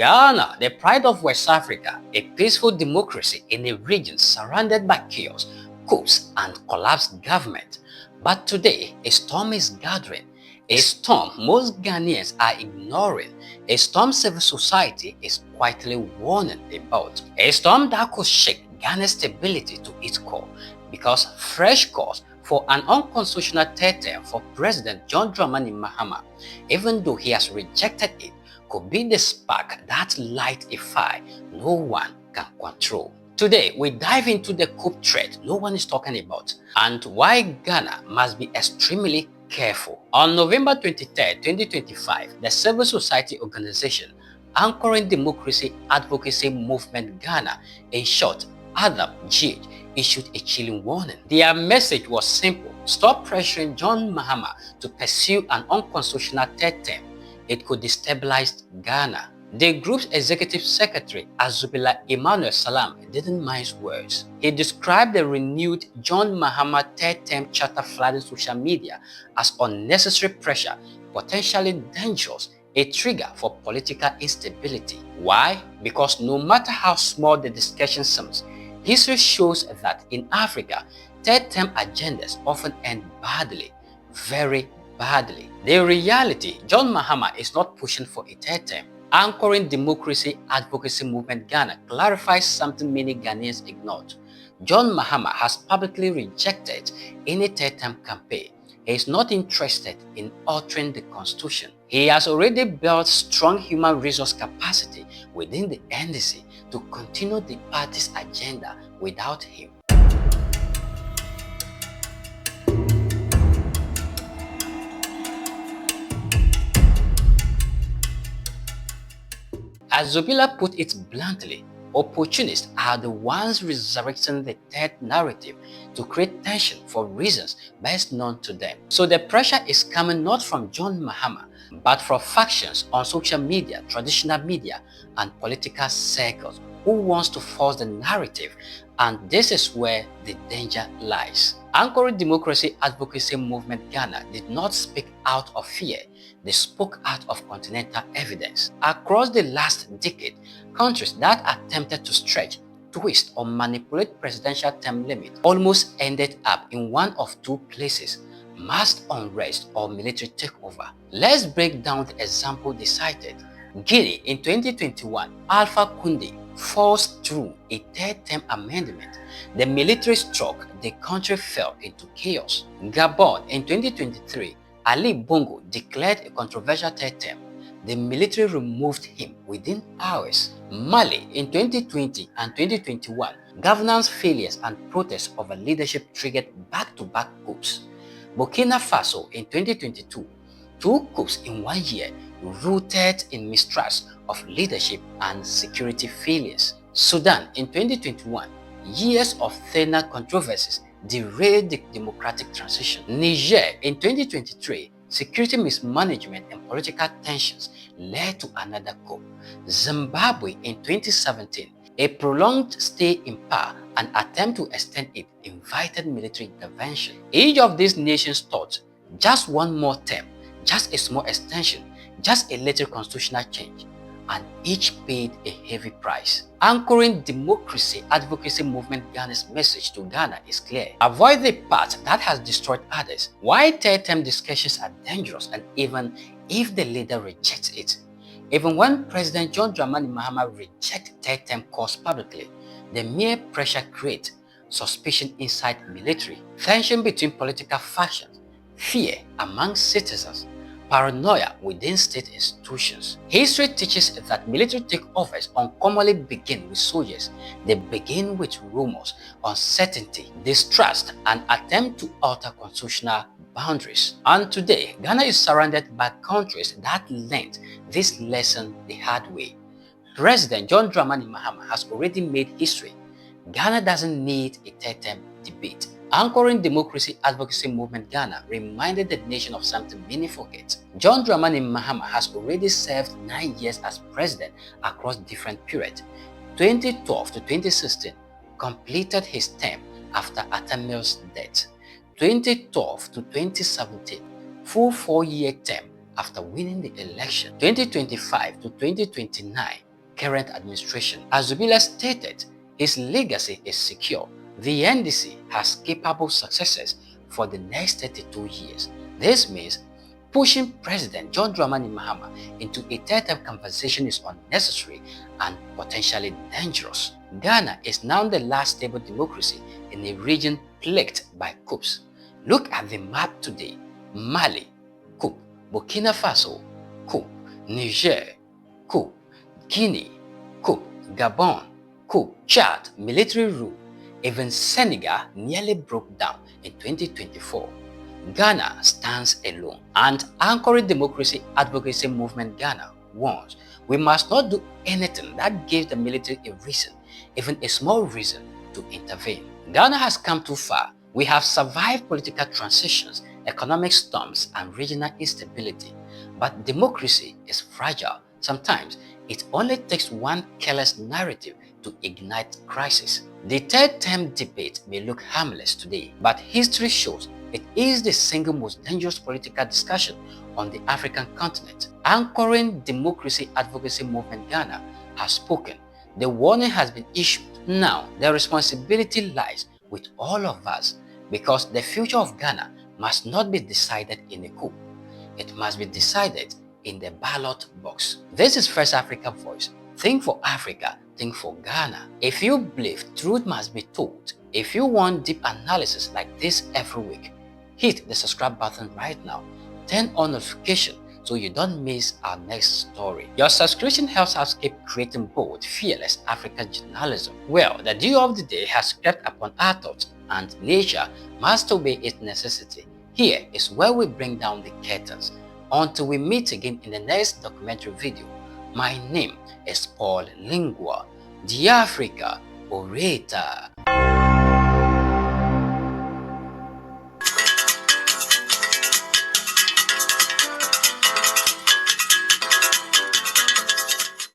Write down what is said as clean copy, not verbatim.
Ghana, the pride of West Africa, a peaceful democracy in a region surrounded by chaos, coups, and collapsed government. But today, a storm is gathering. A storm most Ghanaians are ignoring. A storm civil society is quietly warning about. A storm that could shake Ghana's stability to its core, because fresh calls for an unconstitutional third term for President John Dramani Mahama, even though he has rejected it, could be the spark that lights a fire no one can control. Today, we dive into the coup threat no one is talking about and why Ghana must be extremely careful. On November 23, 2025, the civil society organization anchoring democracy advocacy movement Ghana, in short, ADAM-GH, issued a chilling warning. Their message was simple: stop pressuring John Mahama to pursue an unconstitutional third term. It could destabilize Ghana. The group's executive secretary, Azubila Emmanuel Salam, didn't mince words. He described the renewed John Mahama third-term charter flooding social media as unnecessary pressure, potentially dangerous, a trigger for political instability. Why? Because no matter how small the discussion seems, history shows that in Africa, third-term agendas often end badly, very badly. The reality, John Mahama is not pushing for a third term. Anchoring democracy advocacy movement Ghana clarifies something many Ghanaians ignored. John Mahama has publicly rejected any third term campaign. He is not interested in altering the constitution. He has already built strong human resource capacity within the NDC to continue the party's agenda without him. As Zobila put it bluntly, opportunists are the ones resurrecting the third narrative to create tension for reasons best known to them. So the pressure is coming not from John Mahama, but from factions on social media, traditional media, and political circles who wants to force the narrative, and this is where the danger lies. Anchoring democracy advocacy movement Ghana did not speak out of fear. They spoke out of continental evidence. Across the last decade, countries that attempted to stretch, twist, or manipulate presidential term limit almost ended up in one of two places: mass unrest or military takeover. Let's break down the example decided. Guinea in 2021, Alpha Conde forced through a third-term amendment. The military struck, the country fell into chaos. Gabon in 2023, Ali Bongo declared a controversial third term. The military removed him within hours. Mali in 2020 and 2021, governance failures and protests over leadership triggered back-to-back coups. Burkina Faso in 2022, two coups in 1 year rooted in mistrust of leadership and security failures. Sudan in 2021, years of thinner controversies derailed the democratic transition. Niger in 2023, security mismanagement and political tensions led to another coup. Zimbabwe in 2017, a prolonged stay in power and attempt to extend it invited military intervention. Each of these nations thought just one more term, just a small extension, just a little constitutional change, and each paid a heavy price. Anchoring democracy advocacy movement Ghana's message to Ghana is clear: avoid the path that has destroyed others. Why third-term discussions are dangerous, and even if the leader rejects it. Even when President John Dramani Mahama rejects third-term calls publicly, the mere pressure creates suspicion inside military, tension between political factions, fear among citizens, paranoia within state institutions. History teaches that military takeovers uncommonly begin with soldiers. They begin with rumors, uncertainty, distrust, and attempt to alter constitutional boundaries. And today, Ghana is surrounded by countries that learned this lesson the hard way. President John Dramani Mahama has already made history. Ghana doesn't need a third-term debate. Anchoring democracy advocacy movement Ghana reminded the nation of something many forget. John Dramani Mahama has already served 9 years as president across different periods. 2012 to 2016 completed his term after Atamil's death. 2012 to 2017, full 4-year term after winning the election. 2025 to 2029, current administration. As Zubila stated, his legacy is secure. The NDC has capable successors for the next 32 years. This means pushing President John Dramani Mahama into a third-term conversation is unnecessary and potentially dangerous. Ghana is now the last stable democracy in a region plagued by coups. Look at the map today. Mali, coup. Burkina Faso, coup. Niger, coup. Guinea, coup. Gabon, coup. Chad, military rule. Even Senegal nearly broke down in 2024. Ghana stands alone, and anchoring democracy advocacy movement Ghana warns we must not do anything that gives the military a reason, even a small reason, to intervene. Ghana has come too far. We have survived political transitions, economic storms, and regional instability. But democracy is fragile. Sometimes it only takes one careless narrative to ignite crisis. The third-term debate may look harmless today, but history shows it is the single most dangerous political discussion on the African continent. Anchoring democracy advocacy movement Ghana has spoken. The warning has been issued. Now, the responsibility lies with all of us, because the future of Ghana must not be decided in a coup. It must be decided in the ballot box. This is First Africa Voice. Think for Africa, think for Ghana. If you believe truth must be told, if you want deep analysis like this every week, hit the subscribe button right now. Turn on notification so you don't miss our next story. Your subscription helps us keep creating bold, fearless African journalism. Well, the dew of the day has crept upon our thoughts, and nature must obey its necessity. Here is where we bring down the curtains. Until we meet again in the next documentary video, my name is Paul Lingua, the Africa Orator.